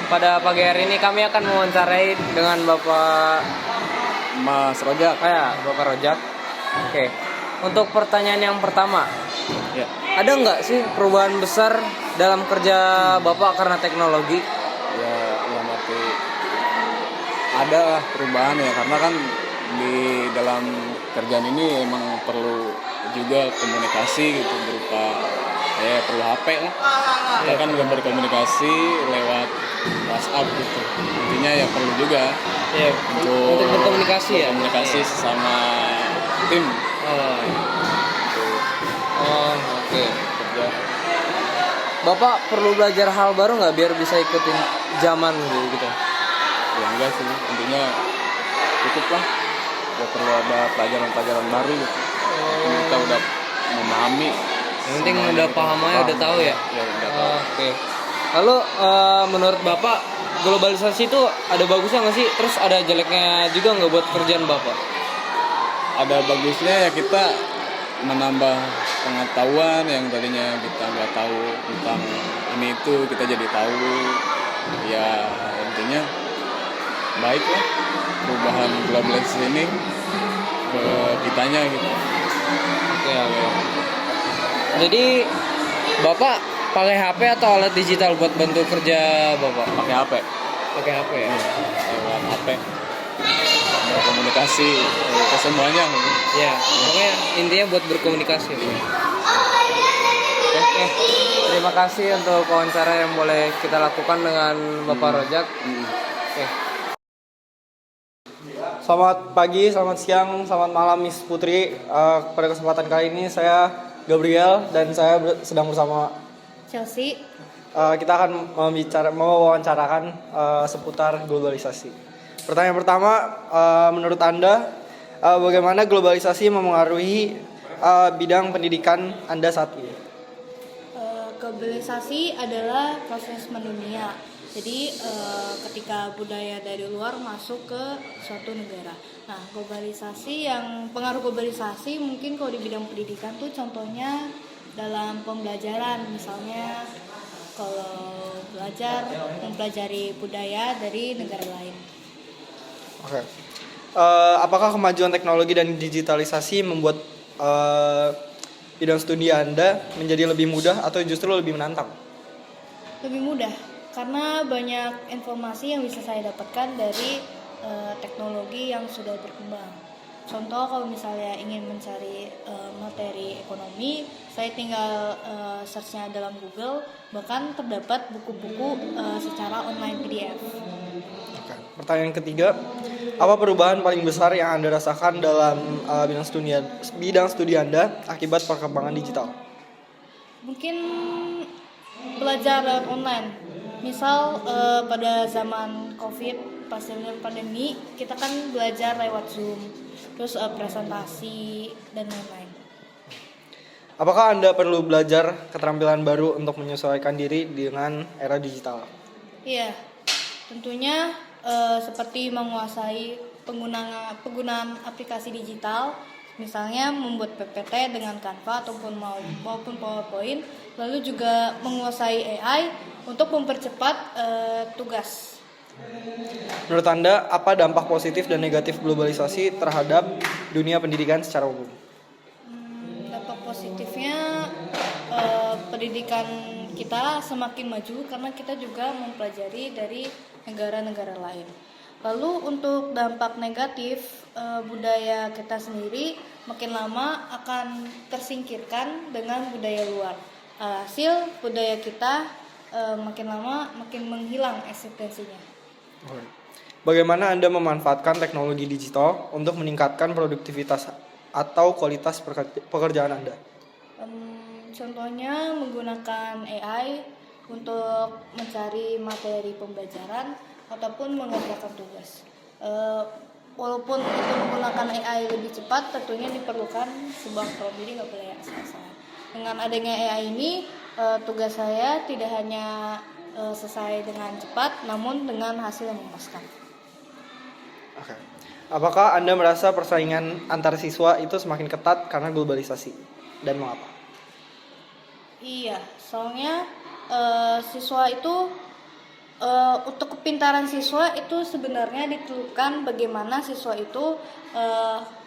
Pada pagi hari ini kami akan mewawancarai dengan Bapak Mas Rojak. Bapak Rojak. Oke, untuk pertanyaan yang pertama, Ya. ada nggak sih perubahan besar dalam kerja Bapak karena teknologi? Ya, yang arti ada lah perubahan ya, karena kan di dalam kerjaan ini emang perlu juga komunikasi gitu, berupa perlu HP lah. Kita kan udah berkomunikasi lewat WhatsApp gitu. Intinya ya perlu juga Ya, untuk berkomunikasi ya. komunikasi sesama tim Oh, gitu, oke. kerja. Bapak perlu belajar hal baru nggak biar bisa ikutin zaman gitu? Ya enggak sih, intinya cukup lah. Gak perlu ada pelajaran-pelajaran baru gitu. Kita udah memahami. Yang penting udah paham aja, udah tahu ya. Ya udah tahu. Oke. Lalu menurut Bapak globalisasi itu ada bagusnya nggak sih? Terus ada jeleknya juga nggak buat kerjaan Bapak? Ada bagusnya ya, kita menambah pengetahuan yang tadinya kita nggak tahu tentang ini itu, kita jadi tahu. Ya intinya baik lah perubahan globalisasi ini ke kitanya gitu. Oke. Jadi Bapak pakai HP atau alat digital buat bantu kerja Bapak? Pakai HP. Pakai HP ya. Lewat HP berkomunikasi ke semuanya. Ya, pokoknya intinya buat berkomunikasi. Oke. Terima kasih untuk wawancara yang boleh kita lakukan dengan Bapak Rojak. Oke. Selamat pagi, selamat siang, selamat malam Miss Putri. Pada kesempatan kali ini saya Gabriel dan saya sedang bersama Chelsea. kita akan mewawancarakan seputar globalisasi. Pertanyaan pertama, menurut Anda bagaimana globalisasi memengaruhi bidang pendidikan Anda saat ini? Globalisasi adalah proses mendunia. Jadi ketika budaya dari luar masuk ke suatu negara. Nah, pengaruh globalisasi mungkin kalau di bidang pendidikan tuh contohnya dalam pembelajaran, misalnya kalau mempelajari budaya dari negara lain. Oke. Apakah kemajuan teknologi dan digitalisasi membuat bidang studi Anda menjadi lebih mudah atau justru lebih menantang? Lebih mudah, karena banyak informasi yang bisa saya dapatkan dari teknologi yang sudah berkembang. Contoh, kalau misalnya ingin mencari materi ekonomi, saya tinggal search-nya dalam Google, bahkan terdapat buku-buku secara online PDF. Oke. Pertanyaan ketiga, apa perubahan paling besar yang Anda rasakan dalam bidang studi Anda akibat perkembangan digital? Mungkin belajar lewat online. Misal pada zaman COVID, pas zaman pandemi, kita kan belajar lewat Zoom, terus presentasi dan lain-lain. Apakah Anda perlu belajar keterampilan baru untuk menyesuaikan diri dengan era digital? Iya, tentunya seperti menguasai penggunaan aplikasi digital, misalnya membuat PPT dengan Canva maupun PowerPoint, lalu juga menguasai AI untuk mempercepat tugas. Menurut Anda, apa dampak positif dan negatif globalisasi terhadap dunia pendidikan secara umum? Dampak positifnya pendidikan kita semakin maju karena kita juga mempelajari dari negara-negara lain. Lalu untuk dampak negatif, budaya kita sendiri makin lama akan tersingkirkan dengan budaya luar. Hasil budaya kita makin lama makin menghilang eksistensinya. Bagaimana Anda memanfaatkan teknologi digital untuk meningkatkan produktivitas atau kualitas pekerjaan Anda? Contohnya menggunakan AI untuk mencari materi pembelajaran ataupun mengerjakan tugas. Walaupun itu menggunakan AI lebih cepat, tentunya diperlukan sebuah prompt, jadi nggak boleh asal-asalan. Dengan adanya AI ini, tugas saya tidak hanya selesai dengan cepat, namun dengan hasil yang memuaskan. Oke. Apakah Anda merasa persaingan antar siswa itu semakin ketat karena globalisasi? Dan mengapa? Iya, soalnya siswa itu untuk kepintaran siswa itu sebenarnya ditentukan bagaimana siswa itu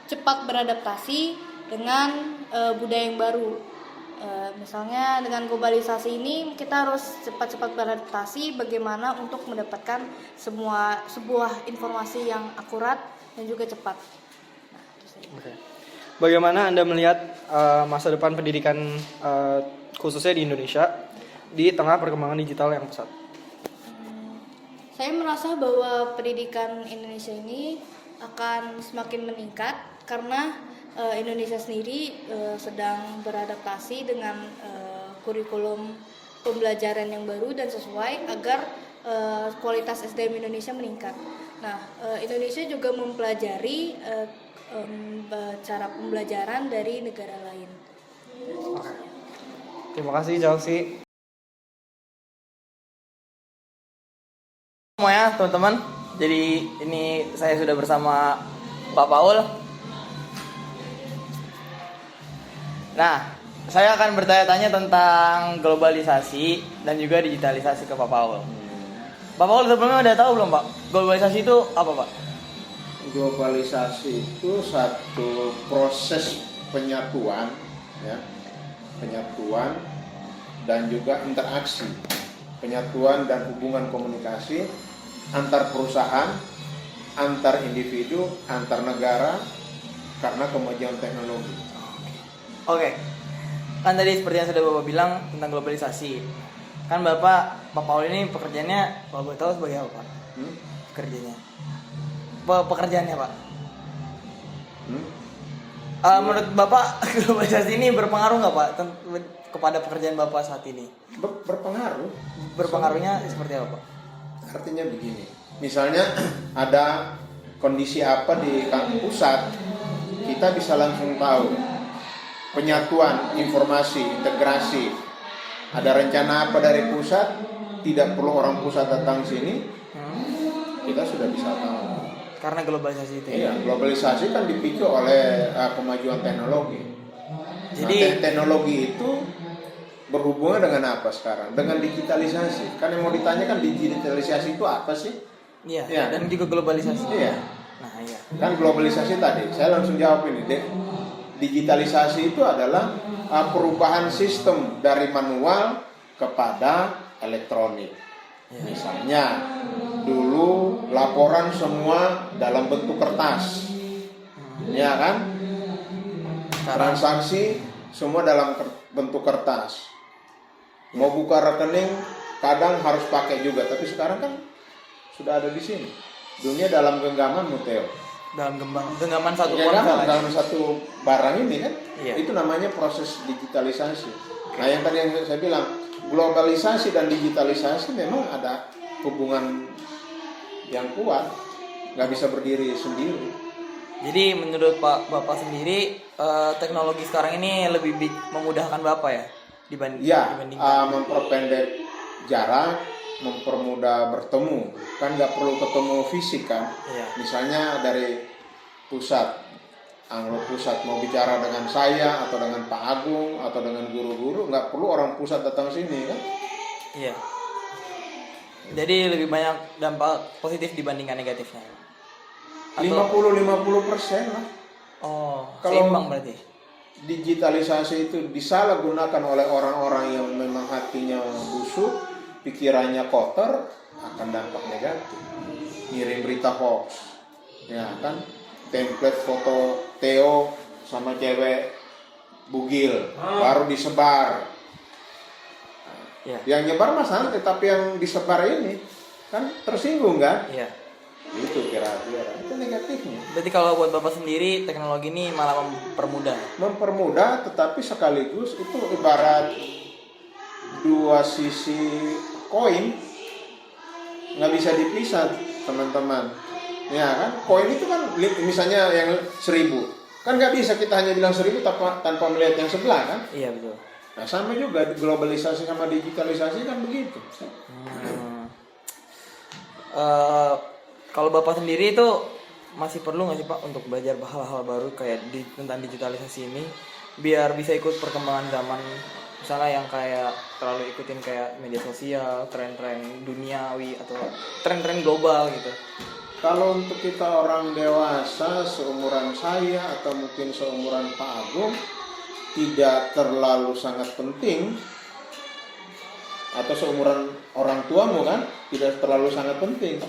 cepat beradaptasi dengan budaya yang baru. Misalnya dengan globalisasi ini kita harus cepat-cepat beradaptasi bagaimana untuk mendapatkan sebuah informasi yang akurat dan juga cepat. Nah, itu saja. Oke. Bagaimana Anda melihat masa depan pendidikan khususnya di Indonesia di tengah perkembangan digital yang pesat? Saya merasa bahwa pendidikan Indonesia ini akan semakin meningkat karena Indonesia sendiri sedang beradaptasi dengan kurikulum pembelajaran yang baru dan sesuai agar kualitas SDM Indonesia meningkat. Nah, Indonesia juga mempelajari cara pembelajaran dari negara lain. Terima kasih Chelsea. Semuanya teman-teman, jadi ini saya sudah bersama Pak Paul. Nah, saya akan bertanya-tanya tentang globalisasi dan juga digitalisasi ke Pak Paul. Pak Paul sebelumnya udah tahu belum Pak, globalisasi itu apa Pak? Globalisasi itu satu proses penyatuan, ya, penyatuan dan juga interaksi, penyatuan dan hubungan komunikasi antar perusahaan, antar individu, antar negara karena kemajuan teknologi. Oke, kan tadi seperti yang sudah Bapak bilang tentang globalisasi. Kan Pak Paul ini pekerjaannya, kalau boleh tahu sebagai apa Pak? Pekerjaannya? Pekerjaannya Pak? Menurut Bapak globalisasi ini berpengaruh nggak Pak kepada pekerjaan Bapak saat ini? Berpengaruh. Berpengaruhnya seperti apa Pak? Artinya begini, misalnya ada kondisi apa di pusat, kita bisa langsung tahu. Penyatuan informasi, integrasi, ada rencana apa dari pusat, tidak perlu orang pusat datang sini, kita sudah bisa tahu. Karena globalisasi itu. Iya, globalisasi kan dipicu oleh kemajuan teknologi. Jadi teknologi itu berhubungan dengan apa sekarang? Dengan digitalisasi. Kan yang mau ditanyakan digitalisasi itu apa sih? iya, Iya. dan juga globalisasi. Iya. Nah, iya. Kan globalisasi tadi, saya langsung jawab ini. Digitalisasi itu adalah perubahan sistem dari manual kepada elektronik. Misalnya dulu laporan semua dalam bentuk kertas, ya kan? Transaksi semua dalam bentuk kertas. Mau buka rekening kadang harus pakai juga, tapi sekarang kan sudah ada di sini. Dunia dalam genggaman, Muteo. Dalam genggaman satu Ya ponsel. kan, dalam satu barang ini kan, Iya. itu namanya proses digitalisasi. Nah, yang tadi yang saya bilang, globalisasi dan digitalisasi memang ada hubungan yang kuat, nggak bisa berdiri sendiri. Jadi menurut Bapak sendiri teknologi sekarang ini lebih memudahkan Bapak ya dibandingkan. Memperpendek jarak, mempermudah bertemu, kan nggak perlu ketemu fisik kan. Iya. Misalnya dari pusat, kalau pusat mau bicara dengan saya atau dengan Pak Agung atau dengan guru-guru, nggak perlu orang pusat datang sini kan. Iya. Jadi lebih banyak dampak positif dibandingkan negatifnya. 50% lah. Oh, Kalau- seimbang berarti. Digitalisasi itu disalahgunakan oleh orang-orang yang memang hatinya busuk, pikirannya kotor, akan dampak negatif. Ngirim berita hoax, ya kan? Template foto Theo sama cewek bugil baru disebar. Iya. Yang nyebar masalah, tetapi yang disebar ini kan tersinggung kan? Iya. Itu kira-kira itu negatifnya. Berarti kalau buat Bapak sendiri teknologi ini malah mempermudah. Mempermudah, tetapi sekaligus itu ibarat dua sisi koin, nggak bisa dipisah teman-teman. Ya kan, koin itu kan misalnya yang 1000, kan nggak bisa kita hanya bilang 1000 tanpa melihat yang sebelah kan. Iya betul. Nah sama juga globalisasi sama digitalisasi kan begitu. Kalau Bapak sendiri itu masih perlu nggak sih Pak untuk belajar hal-hal baru kayak tentang digitalisasi ini biar bisa ikut perkembangan zaman misalnya yang kayak terlalu ikutin kayak media sosial, tren-tren duniawi atau tren-tren global gitu. Kalau untuk kita orang dewasa seumuran saya atau mungkin seumuran Pak Agung, tidak terlalu sangat penting, atau seumuran orang tuamu kan tidak terlalu sangat penting,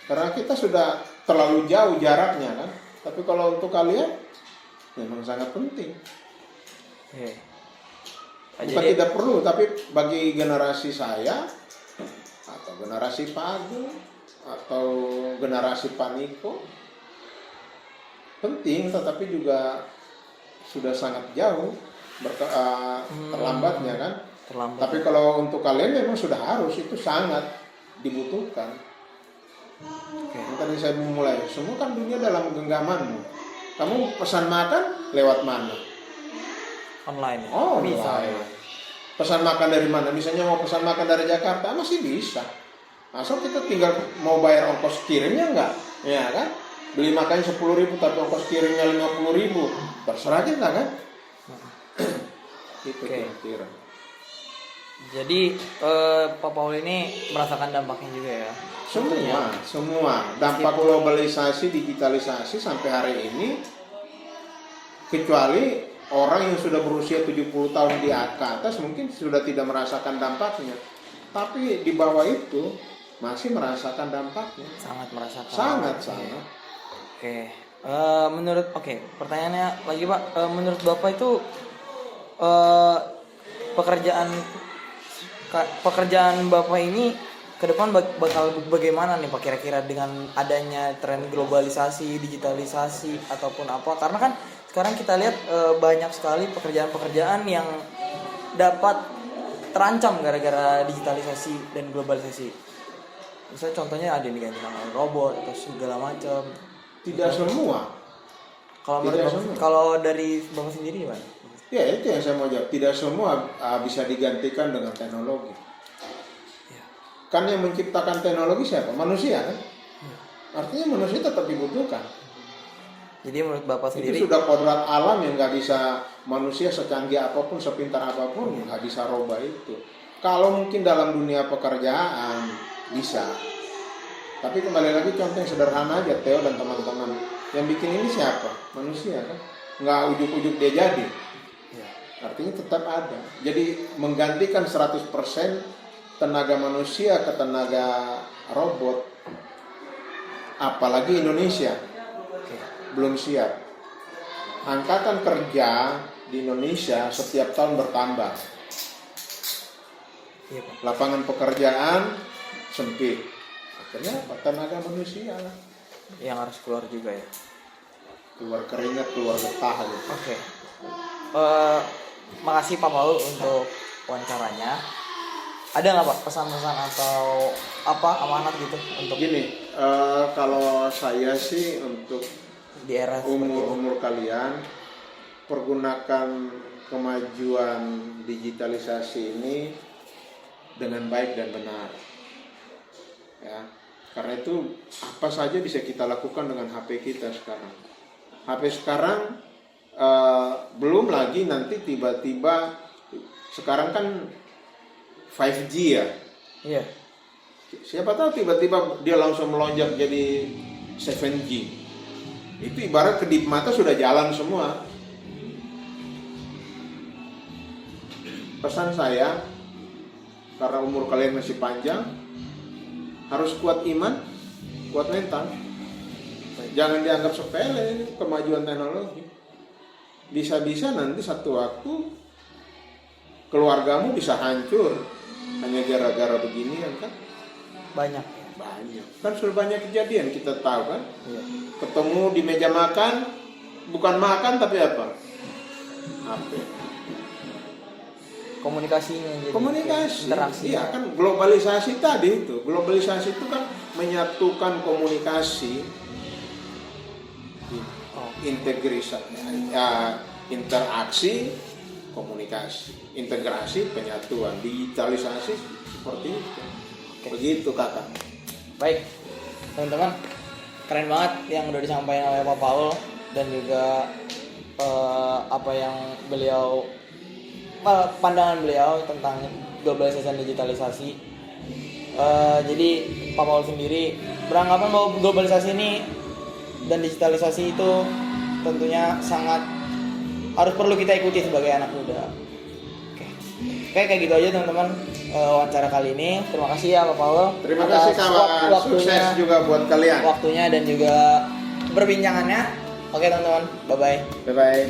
karena kita sudah terlalu jauh jaraknya kan. Tapi kalau untuk kalian memang sangat penting. Oke. Bukan tidak perlu, tapi bagi generasi saya atau generasi Pak Agung atau generasi Pak Niko penting, tetapi juga sudah sangat jauh terlambatnya kan. Terlambat. Tapi kalau untuk kalian memang sudah harus, itu sangat dibutuhkan. Tadi saya memulai, semua kan dunia dalam genggamanmu. Kamu pesan makan lewat mana? Online ya? Oh, bisa. Pesan makan dari mana? Misalnya mau pesan makan dari Jakarta masih bisa. Asal kita tinggal mau bayar ongkos kirimnya enggak? Ya kan? Beli makan 10.000 tapi ongkos kirimnya 50.000. Terserah kita kan? Itu kira-kira. Jadi Pak Paul ini merasakan dampaknya juga ya? Semua dampak globalisasi, digitalisasi sampai hari ini, kecuali orang yang sudah berusia 70 tahun di atas mungkin sudah tidak merasakan dampaknya. Tapi di bawah itu masih merasakan dampaknya. Sangat merasakan. Sangat. Oke. Pertanyaannya lagi Pak, menurut Bapak itu pekerjaan Bapak ini ke depan bakal bagaimana nih Pak, kira-kira dengan adanya tren globalisasi, digitalisasi ataupun apa? Karena kan sekarang kita lihat banyak sekali pekerjaan-pekerjaan yang dapat terancam gara-gara digitalisasi dan globalisasi. Misalnya contohnya ada yang diganti sama robot atau segala macam. Tidak semua. Kalau dari Bapak sendiri gimana? Ya itu yang saya mau jawab. Tidak semua bisa digantikan dengan teknologi. Kan yang menciptakan teknologi siapa? Manusia kan? Artinya manusia tetap dibutuhkan. Jadi menurut Bapak sendiri itu sudah kodrat alam yang nggak bisa manusia secanggih apapun, sepintar apapun nggak bisa robah itu. Kalau mungkin dalam dunia pekerjaan bisa. Tapi kembali lagi contoh yang sederhana aja, Theo dan teman-teman. Yang bikin ini siapa? Manusia kan? Nggak ujuk-ujuk dia jadi. Artinya tetap ada. Jadi menggantikan 100% tenaga manusia ke tenaga robot, apalagi Indonesia belum siap. Angkatan kerja di Indonesia setiap tahun bertambah. Lapangan pekerjaan sempit. Akhirnya apa? Tenaga manusia lah yang harus keluar juga ya. Keluar keringat, keluar getah gitu. Oke. Makasih Pak Paul untuk wawancaranya. Ada nggak Pak pesan-pesan atau apa amanat gitu untuk gini? Kalau saya sih untuk di era umur kalian, pergunakan kemajuan digitalisasi ini dengan baik dan benar. Ya, karena itu apa saja bisa kita lakukan dengan HP kita sekarang. HP sekarang belum lagi nanti tiba-tiba sekarang kan 5G ya. Iya. Siapa tahu tiba-tiba dia langsung melonjak jadi 7G. Itu ibarat kedip mata sudah jalan semua. Pesan saya, karena umur kalian masih panjang, harus kuat iman, kuat mental. Jangan dianggap sepele ini kemajuan teknologi. Bisa-bisa nanti satu waktu keluargamu bisa hancur hanya gara-gara beginian kan? Banyak. Kan sudah banyak kejadian kita tahu kan? Iya. Ketemu di meja makan, bukan makan tapi apa? HP. Komunikasinya jadi Komunikasi. interaksi. Iya kan globalisasi tadi itu. Globalisasi itu kan menyatukan komunikasi, interaksi, komunikasi, integrasi, penyatuan, digitalisasi seperti itu. Begitu kakak. Baik, teman-teman, keren banget yang udah disampaikan oleh Pak Paul dan juga apa yang beliau pandangan beliau tentang globalisasi dan digitalisasi. Jadi Pak Paul sendiri beranggapan bahwa globalisasi ini dan digitalisasi itu tentunya sangat harus perlu kita ikuti sebagai anak muda. Oke, kayak gitu aja teman-teman wawancara kali ini. Terima kasih ya Pak Paul. Terima atas kasih kawan. Sukses juga buat kalian. waktunya dan juga perbincangannya. Oke teman-teman, bye bye. Bye bye.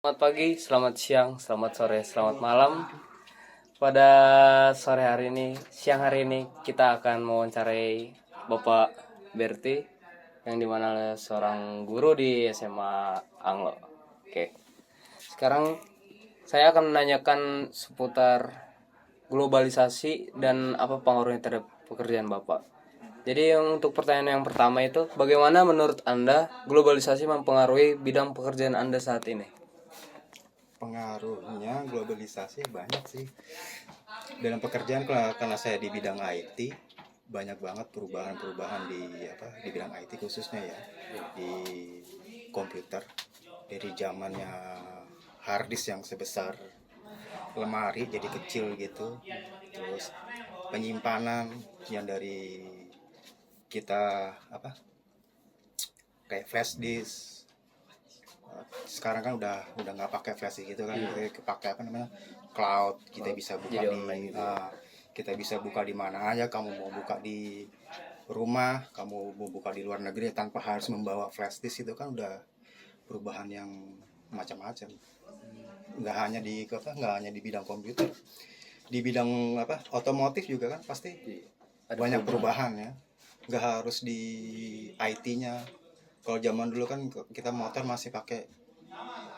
Selamat pagi, selamat siang, selamat sore, selamat malam. Pada sore hari ini, siang hari ini kita akan mewawancarai Bapak Berti yang dimana seorang guru di SMA Anglo. Oke, sekarang saya akan menanyakan seputar globalisasi dan apa pengaruhnya terhadap pekerjaan Bapak. Jadi untuk pertanyaan yang pertama itu, bagaimana menurut Anda globalisasi mempengaruhi bidang pekerjaan Anda saat ini? Pengaruhnya globalisasi banyak sih dalam pekerjaan. Karena saya di bidang IT, banyak banget perubahan-perubahan di bidang IT khususnya ya, di komputer. Dari zamannya harddisk yang sebesar lemari jadi kecil gitu, terus penyimpanan yang dari kita kayak flash disk. Sekarang kan udah nggak pakai flash gitu kan, kita pakai cloud. Kita bisa buka Jadi di online gitu. kita bisa buka di mana aja. Kamu mau buka di rumah, kamu mau buka di luar negeri tanpa harus membawa flash disk. Itu kan udah perubahan yang macam-macam. Nggak hanya di bidang komputer, di bidang otomotif juga kan pasti banyak perubahan ya. Nggak harus di IT-nya. Kalau zaman dulu kan kita motor masih pakai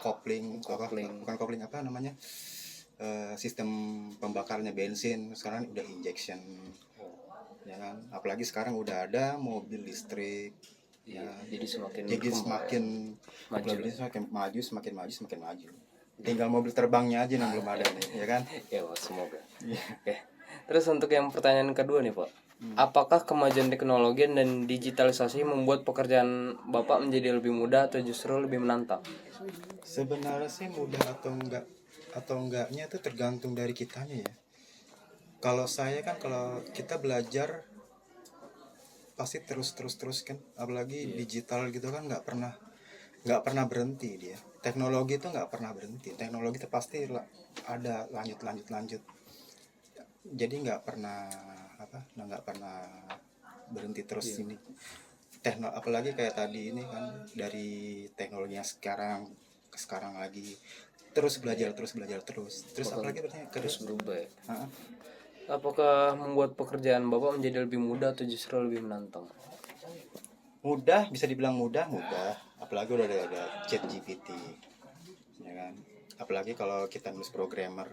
kopling. Bukan kopling, sistem pembakarnya bensin. Sekarang udah injection, ya kan. Apalagi sekarang udah ada mobil listrik. Ya, Jadi semakin semakin maju. semakin maju. Tinggal mobil terbangnya aja yang belum ada nih, ya kan. Ya, Pak, semoga. Oke. Terus untuk yang pertanyaan kedua nih, Pak. Apakah kemajuan teknologi dan digitalisasi membuat pekerjaan Bapak menjadi lebih mudah atau justru lebih menantang? Sebenarnya sih mudah atau enggaknya itu tergantung dari kitanya ya. Kalau saya kan, kalau kita belajar pasti terus kan, apalagi digital gitu kan, nggak pernah berhenti dia. Teknologi itu nggak pernah berhenti. Teknologi itu pasti ada lanjut. Jadi nggak pernah berhenti terus ini. Apalagi kayak tadi ini kan, dari teknologi yang sekarang ke sekarang lagi terus belajar terus apalagi Terus berubah ya. Heeh. Apakah membuat pekerjaan Bapak menjadi lebih mudah atau justru lebih menantang? Mudah, bisa dibilang mudah, apalagi udah ada chat GPT, ya kan. Apalagi kalau kita nulis programmer,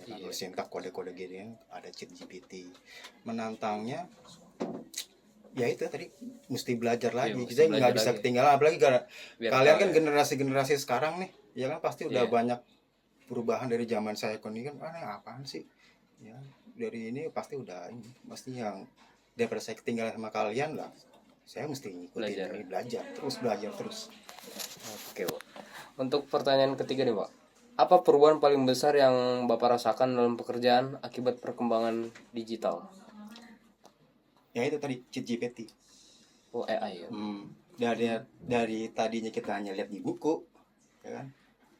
ya kan, nulis sintak kode-kode gini kan, ada chat GPT. Menantangnya ya itu tadi, mesti belajar lagi. Mesti Kita nggak belajar bisa lagi. ketinggalan, apalagi Biar kalian tahu kan ya. generasi sekarang nih, ya kan, pasti udah Iya. banyak perubahan dari zaman saya ini kan. Apaan sih ya, dari ini pasti udah ini, pasti yang daripada saya ketinggalan sama kalian lah, saya mesti ngikutin Belajar. belajar terus. Oke, Pak. Untuk pertanyaan ketiga nih, Pak. Apa perubahan paling besar yang Bapak rasakan dalam pekerjaan akibat perkembangan digital? Ya itu tadi chat GPT. Oh, AI ya. Dari tadinya kita hanya lihat di buku, ya kan,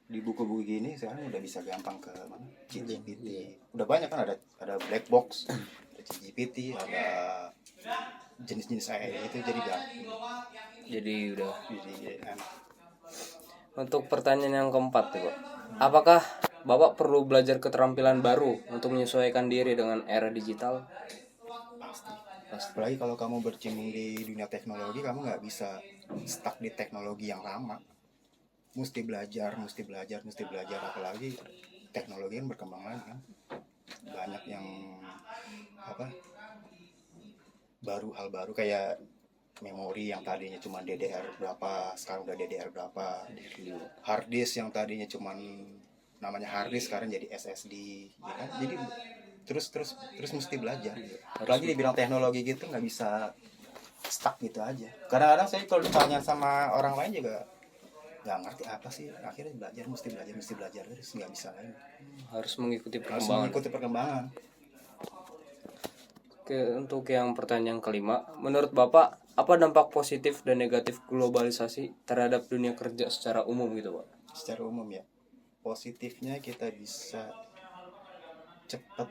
di buku-buku gini sekarang udah bisa gampang ke mana, chat GPT. Udah banyak kan, ada black box, ada chat GPT, ada jenis-jenis AI itu, jadi gampang. Jadi udah. Jadi enak. Untuk pertanyaan yang keempat nih, Pak. Apakah Bapak perlu belajar keterampilan baru untuk menyesuaikan diri dengan era digital? Pasti. Apalagi kalau kamu berkecimpung di dunia teknologi, kamu nggak bisa stuck di teknologi yang lama. Mesti belajar. Apalagi teknologi kan berkembang lagi kan. Banyak yang hal baru kayak memori yang tadinya cuma DDR berapa, sekarang udah DDR berapa. Hard disk yang tadinya cuma namanya hard disk sekarang jadi SSD, ya kan. Jadi terus mesti belajar. Apalagi di bidang teknologi gitu, nggak bisa stuck gitu aja. Kadang-kadang saya kalau ditanya sama orang lain juga nggak ngerti apa sih, akhirnya mesti belajar terus, nggak bisa lagi. Harus mengikuti Harus perkembangan. mengikuti perkembangan. Oke, untuk yang pertanyaan kelima, menurut Bapak apa dampak positif dan negatif globalisasi terhadap dunia kerja secara umum gitu, Pak? Secara umum ya, positifnya kita bisa cepat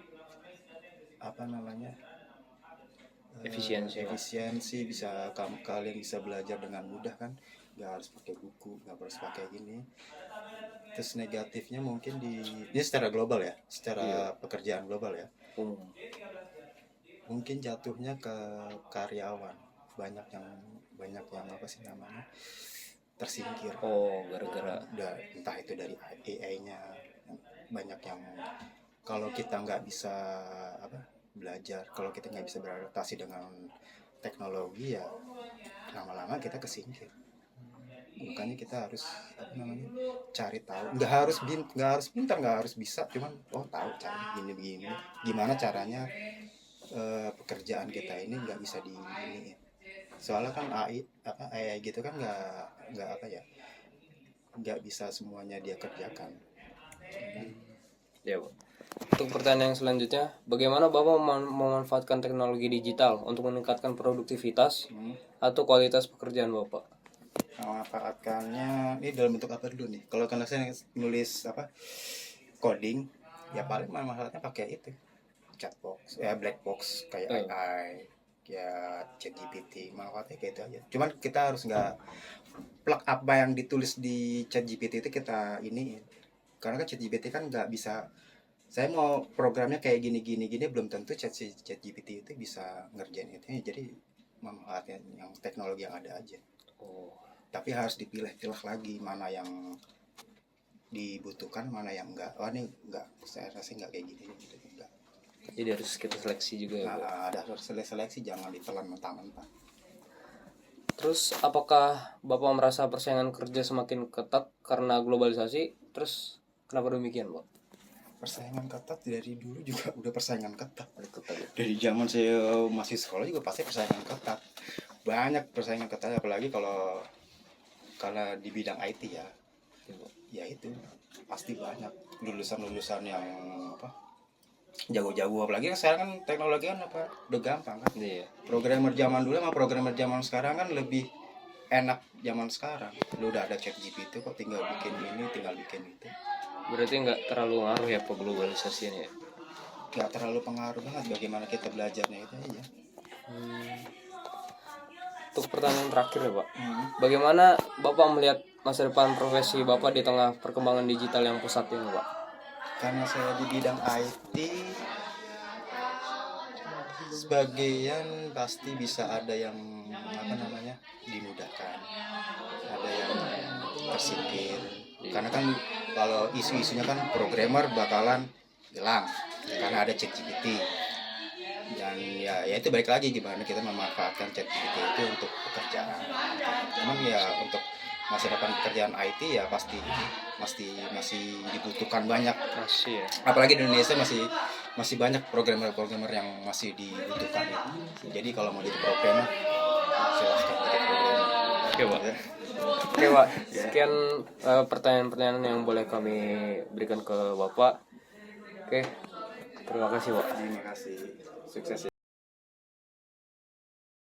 Efisiensi. bisa kalian bisa belajar dengan mudah kan, nggak harus pakai buku, nggak harus pakai gini. Terus negatifnya mungkin ini secara global ya, secara pekerjaan global ya, mungkin jatuhnya ke karyawan, banyak yang apa sih namanya, tersingkir. Gara-gara Entah itu dari AI-nya, banyak yang kalau kita nggak bisa belajar, kalau kita nggak bisa beradaptasi dengan teknologi ya lama-lama kita kesingkir. Makanya kita harus cari tahu, nggak harus pintar, nggak harus bisa, cuman tahu cara begini gimana caranya pekerjaan kita ini nggak bisa ini. Soalnya kan AI gitu kan nggak bisa semuanya dia kerjakan. ya, Pak. Untuk pertanyaan yang selanjutnya, bagaimana Bapak memanfaatkan teknologi digital untuk meningkatkan produktivitas atau kualitas pekerjaan Bapak? Memanfaatkannya ini dalam bentuk apa dulu nih? Kalau kan saya nulis coding, ya paling manfaatnya pakai itu chatbox, black box kayak AI, ya ChatGPT, manfaatnya kayak itu aja. Cuman kita harus nggak plug apa yang ditulis di ChatGPT itu kita ini, karena kan ChatGPT kan nggak bisa. Saya mau programnya kayak gini belum tentu ChatGPT itu bisa ngerjain itu. Jadi memanfaatkan yang teknologi yang ada aja. Tapi harus dipilah lagi mana yang dibutuhkan, mana yang enggak. Ini enggak, saya rasa enggak kayak gini gitu, enggak. Jadi harus kita seleksi juga ya, Pak? Ada harus seleksi, jangan ditelan mentah-mentah. Terus apakah Bapak merasa persaingan kerja semakin ketat karena globalisasi? Terus kenapa demikian, Pak? Persaingan ketat dari dulu juga udah persaingan ketat. Dari zaman saya masih sekolah juga pasti persaingan ketat. Banyak persaingan ketat, apalagi karena di bidang IT ya. Ya itu pasti banyak lulusan yang jago-jago, apalagi sekarang kan teknologi kan udah gampang kan. Iya. Programmer zaman dulu sama programmer zaman sekarang kan lebih enak. Zaman sekarang lu udah ada ChatGPT kok, tinggal bikin ini, tinggal bikin itu. Berarti nggak terlalu ngaruh ya Pak globalisasi ini ya? Nggak terlalu pengaruh banget, bagaimana kita belajarnya itu aja. Untuk pertanyaan terakhir ya Pak, bagaimana Bapak melihat masa depan profesi Bapak di tengah perkembangan digital yang pesat ini Pak? Karena saya di bidang IT, sebagian pasti bisa ada yang dimudahkan, ada yang tersingkir. Karena kan kalau isu-isunya kan programmer bakalan hilang karena ada ChatGPT. Dan ya itu balik lagi gimana kita memanfaatkan ChatGPT itu untuk pekerjaan. Cuman ya untuk masa depan pekerjaan IT ya pasti masih dibutuhkan banyak. Masih ya. Apalagi di Indonesia masih banyak programmer yang masih dibutuhkan. Jadi kalau mau jadi programmer silahkan jadi programmer. Oke Pak. Oke Pak, sekian pertanyaan-pertanyaan yang boleh kami berikan ke Bapak. Oke, terima kasih Pak. Terima kasih. Sukses ya.